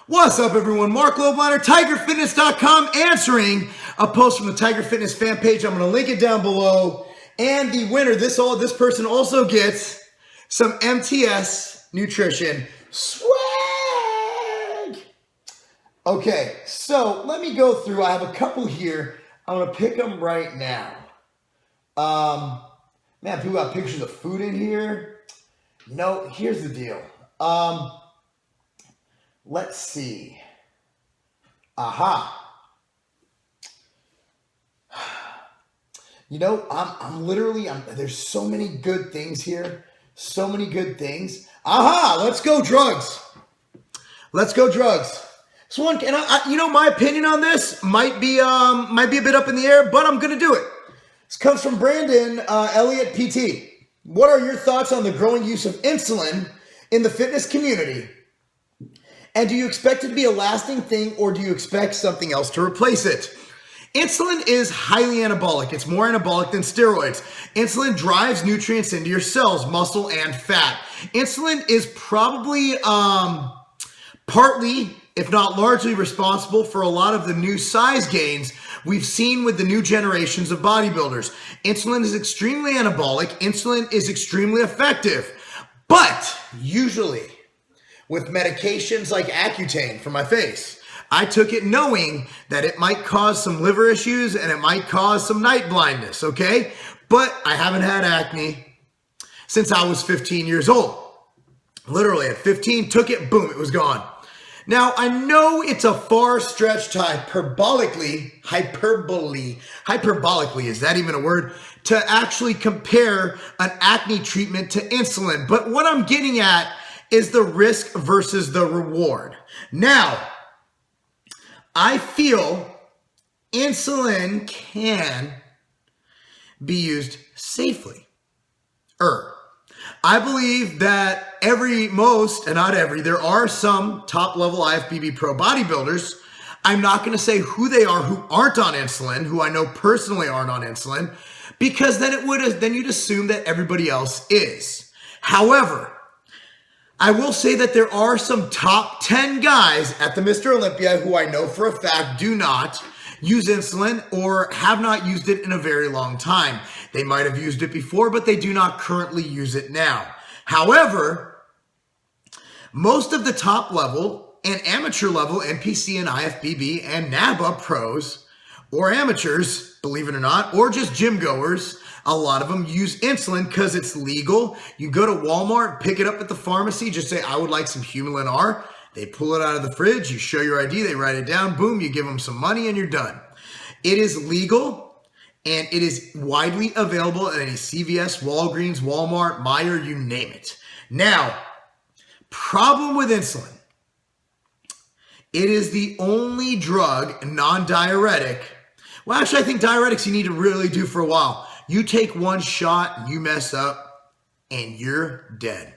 What's up, everyone? Marc Lobliner, TigerFitness.com, answering a post from the Tiger Fitness fan page. I'm going to link it down below. And the winner, this person also gets some MTS nutrition swag. Okay, so let me go through. I have a couple here. I'm going to pick them right now. Man, people got pictures of food in here. No, here's the deal. Let's see. Aha. You know, I'm literally, there's so many good things here. So many good things. Aha, let's go drugs. Let's go drugs. So one, and you know, my opinion on this might be a bit up in the air, but I'm going to do it. This comes from Brandon Elliott PT. What are your thoughts on the growing use of insulin in the fitness community? And do you expect it to be a lasting thing, or do you expect something else to replace it? Insulin is highly anabolic. It's more anabolic than steroids. Insulin drives nutrients into your cells, muscle, and fat. Insulin is probably partly, if not largely, responsible for a lot of the new size gains we've seen with the new generations of bodybuilders. Insulin is extremely anabolic. Insulin is extremely effective. But usually, with medications like Accutane for my face, I took it knowing that it might cause some liver issues and it might cause some night blindness, okay? But I haven't had acne since I was 15 years old. Literally at 15, took it, boom, it was gone. Now, I know it's a far stretch to hyperbolically, is that even a word? To actually compare an acne treatment to insulin. But what I'm getting at is the risk versus the reward. Now, I feel insulin can be used safely. I believe that there are some top-level IFBB pro bodybuilders. I'm not going to say who they are who aren't on insulin, who I know personally aren't on insulin, because then you'd assume that everybody else is. However, I will say that there are some top 10 guys at the Mr. Olympia who I know for a fact do not use insulin or have not used it in a very long time. They might have used it before, but they do not currently use it now. However, most of the top level and amateur level NPC and IFBB and NABA pros or amateurs, believe it or not, or just gym goers, a lot of them use insulin because it's legal. You go to Walmart, pick it up at the pharmacy, just say, I would like some Humulin R. They pull it out of the fridge, you show your ID, they write it down, boom, you give them some money and you're done. It is legal and it is widely available at any CVS, Walgreens, Walmart, Meijer, you name it. Now, problem with insulin. It is the only drug, non-diuretic. Well, actually, I think diuretics you need to really do for a while. You take one shot, you mess up, and you're dead.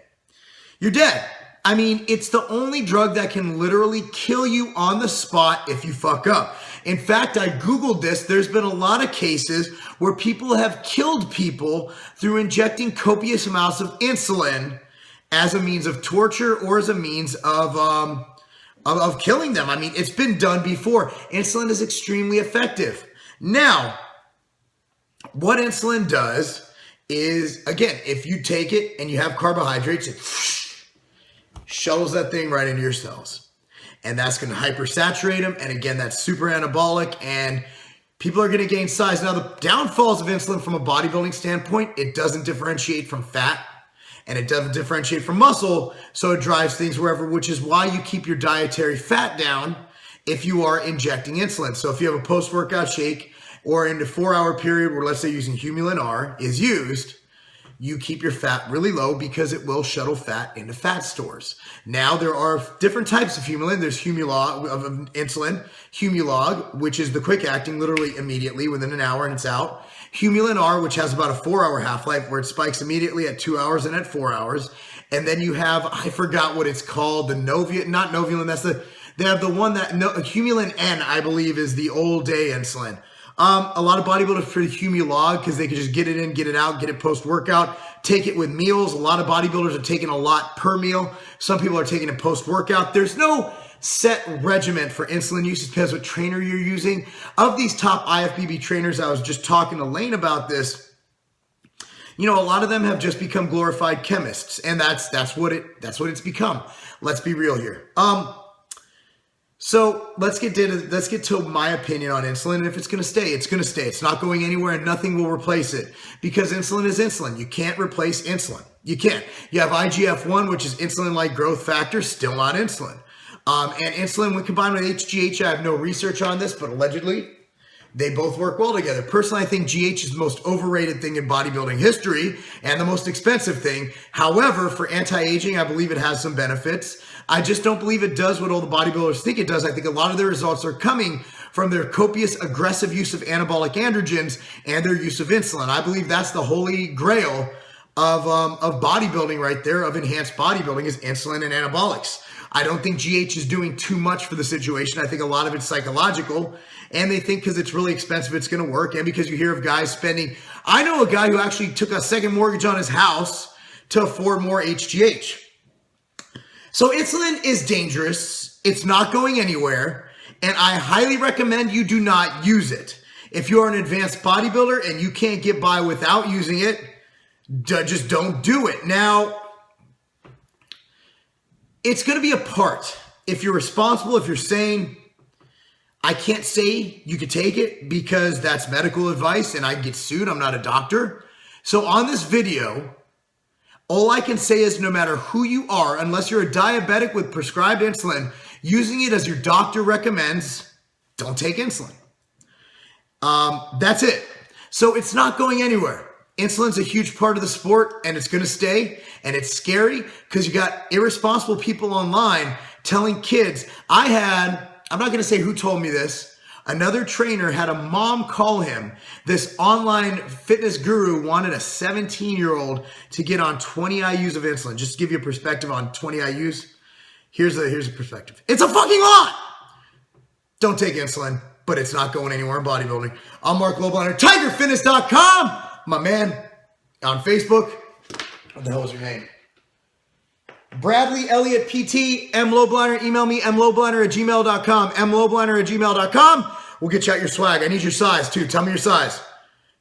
You're dead. I mean, it's the only drug that can literally kill you on the spot if you fuck up. In fact, I Googled this. There's been a lot of cases where people have killed people through injecting copious amounts of insulin as a means of torture or as a means of killing them. I mean, it's been done before. Insulin is extremely effective. Now, what insulin does is, again, if you take it and you have carbohydrates, it shuttles that thing right into your cells. And that's going to hypersaturate them. And again, that's super anabolic and people are going to gain size. Now, the downfalls of insulin from a bodybuilding standpoint, it doesn't differentiate from fat and it doesn't differentiate from muscle. So it drives things wherever, which is why you keep your dietary fat down if you are injecting insulin. So if you have a post-workout shake, or in the 4-hour period where, let's say, using Humulin R is used, you keep your fat really low because it will shuttle fat into fat stores. Now, there are different types of Humulin. There's Humulog of insulin, Humulog, which is the quick acting, literally immediately within an hour and it's out. Humulin R, which has about a 4-hour half-life where it spikes immediately at 2 hours and at 4 hours. And then you have, I forgot what it's called, the not Novulen, they have the one that, Humulin N, I believe, is the old day insulin. A lot of bodybuilders pretty Hume-log because they can just get it in, get it out, get it post-workout, take it with meals. A lot of bodybuilders are taking a lot per meal. Some people are taking it post-workout. There's no set regimen for insulin use. It depends what trainer you're using. Of these top IFBB trainers, I was just talking to Lane about this. You know, a lot of them have just become glorified chemists, and that's what it's become. Let's be real here. So let's get to my opinion on insulin, and if it's going to stay, it's going to stay. It's not going anywhere, and nothing will replace it because insulin is insulin. You can't replace insulin. You can't. You have IGF-1, which is insulin-like growth factor, still not insulin. And insulin, when combined with HGH, I have no research on this, but allegedly, they both work well together. Personally, I think GH is the most overrated thing in bodybuilding history and the most expensive thing. However, for anti-aging, I believe it has some benefits. I just don't believe it does what all the bodybuilders think it does. I think a lot of their results are coming from their copious, aggressive use of anabolic androgens and their use of insulin. I believe that's the holy grail of bodybuilding right there, of enhanced bodybuilding, is insulin and anabolics. I don't think GH is doing too much for the situation. I think a lot of it's psychological, and they think because it's really expensive, it's going to work, and because you hear of guys spending. I know a guy who actually took a second mortgage on his house to afford more HGH. So insulin is dangerous. It's not going anywhere, and I highly recommend you do not use it. If you are an advanced bodybuilder and you can't get by without using it, just don't do it. Now, it's going to be a part. If you're responsible, if you're sane, I can't say you could take it because that's medical advice and I get sued. I'm not a doctor. So on this video, all I can say is no matter who you are, unless you're a diabetic with prescribed insulin, using it as your doctor recommends, don't take insulin. That's it. So it's not going anywhere. Insulin's a huge part of the sport, and it's going to stay, and it's scary because you got irresponsible people online telling kids. I'm not going to say who told me this. Another trainer had a mom call him. This online fitness guru wanted a 17-year-old to get on 20 IUs of insulin. Just to give you a perspective on 20 IUs. Here's a perspective. It's a fucking lot. Don't take insulin, but it's not going anywhere in bodybuilding. I'm Marc Lobliner, TigerFitness.com. My man on Facebook. What the hell was your name? Bradley Elliott PT, M Lobliner. Email me, mlobliner@gmail.com. mlobliner@gmail.com. We'll get you out your swag. I need your size too. Tell me your size.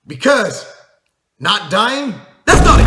Because not dying, that's not a